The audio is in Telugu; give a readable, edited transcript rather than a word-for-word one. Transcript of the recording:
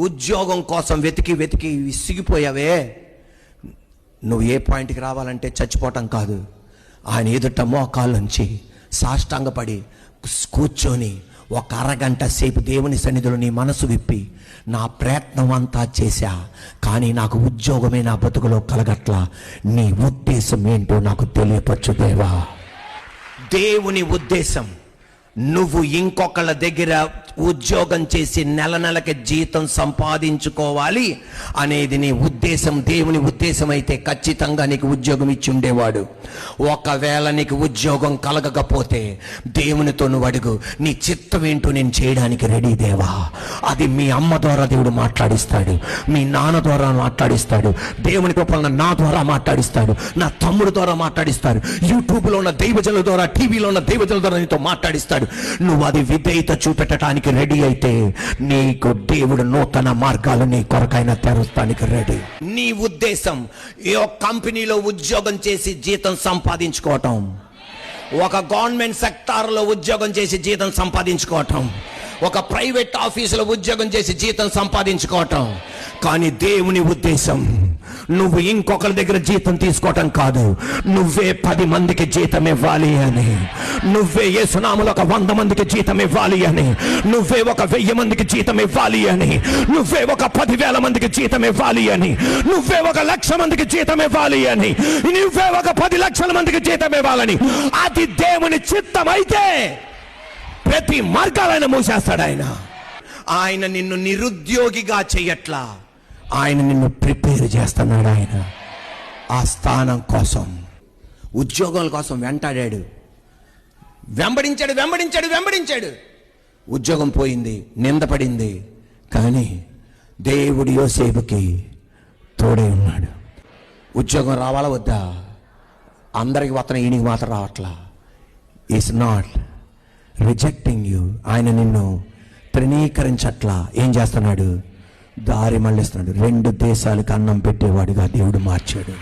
ఉద్యోగం కోసం వెతికి వెతికి విసిగిపోయావే, నువ్వు ఏ పాయింట్కి రావాలంటే చచ్చిపోవటం కాదు, ఆయన ఎదుట మోకాళ్ళుంచి సాష్టాంగపడి కూర్చొని ఒక అరగంట సేపు దేవుని సన్నిధిలో నీ మనసు విప్పి, నా ప్రయత్నం అంతా చేశా కానీ నాకు ఉద్యోగమే నా బతుకులో కలగట్లా, నీ ఉద్దేశం ఏంటో నాకు తెలియపరచు దేవా. దేవుని ఉద్దేశం నువ్వు ఇంకొకళ్ళ దగ్గర ఉద్యోగం చేసి నెల నెలకి జీతం సంపాదించుకోవాలి అనేది నీ ఉద్దేశం. దేవుని ఉద్దేశం అయితే ఖచ్చితంగా నీకు ఉద్యోగం ఇచ్చి ఉండేవాడు. ఒకవేళ నీకు ఉద్యోగం కలగకపోతే దేవునితో నువ్వు అడుగు, నీ చిత్తం ఏంటో నేను చేయడానికి రెడీ దేవా. అది మీ అమ్మ ద్వారా దేవుడు మాట్లాడిస్తాడు, మీ నాన్న ద్వారా మాట్లాడిస్తాడు, దేవుని కృపణ నా ద్వారా మాట్లాడిస్తాడు, నా తమ్ముడు ద్వారా మాట్లాడిస్తాడు, యూట్యూబ్లో ఉన్న దైవజనుల ద్వారా, టీవీలో ఉన్న దైవజనుల ద్వారా నీతో మాట్లాడిస్తాడు. నువ్వు అది విధేయత చూపెట్టడానికి రెడీ అయితే నీకు దేవుడు నూతన మార్గాలు నీ కొరకైనా తెరవడానికి రెడీ. నీ ఉద్దేశం ఏ కంపెనీలో ఉద్యోగం చేసి జీతం సంపాదించుకోవటం, ఒక గవర్నమెంట్ సెక్టార్లో ఉద్యోగం చేసి జీతం సంపాదించుకోవటం, ఒక ప్రైవేట్ ఆఫీసులో ఉద్యోగం చేసి జీతం సంపాదించుకోవటం. కానీ దేవుని ఉద్దేశం నువ్వు ఇంకొకరి దగ్గర జీతం తీసుకోవటం కాదు, నువ్వే 10 మందికి జీతం ఇవ్వాలి అని, నువ్వే యేసునామములో ఒక 100 మందికి జీతం ఇవ్వాలి అని, నువ్వే ఒక 1000 మందికి జీతం ఇవ్వాలి అని, నువ్వే ఒక 10,000 మందికి జీతం ఇవ్వాలి అని, నువ్వే ఒక 1,00,000 మందికి జీతం ఇవ్వాలి అని, నువ్వే ఒక 10 లక్షల మందికి జీతం ఇవ్వాలని. అది దేవుని చిత్తం అయితే ప్రతి మార్గాలైన మూసేస్తాడు ఆయన. ఆయన నిన్ను నిరుద్యోగిగా చెయ్యట్లా, ఆయన నిన్ను ప్రిపేర్ చేస్తున్నాడు. ఆయన ఆ స్థానం కోసం, ఉద్యోగాల కోసం వెంటాడాడు, వెంబడించాడు వెంబడించాడు వెంబడించాడు. ఉద్యోగం పోయింది, నిందపడింది, కానీ దేవుడు యోసేపుకి తోడే ఉన్నాడు. ఉద్యోగం రావాలా వద్దా? అందరికి వస్తున్న ఈయనకి మాత్రం రావట్లా. Is not rejecting you. ఆయన నిన్ను తృణీకరించట్లా. ఏం చేస్తున్నాడు? దారి మళ్ళిస్తున్నాడు. 2 దేశాలకు అన్నం పెట్టేవాడుగా దేవుడు మార్చాడు.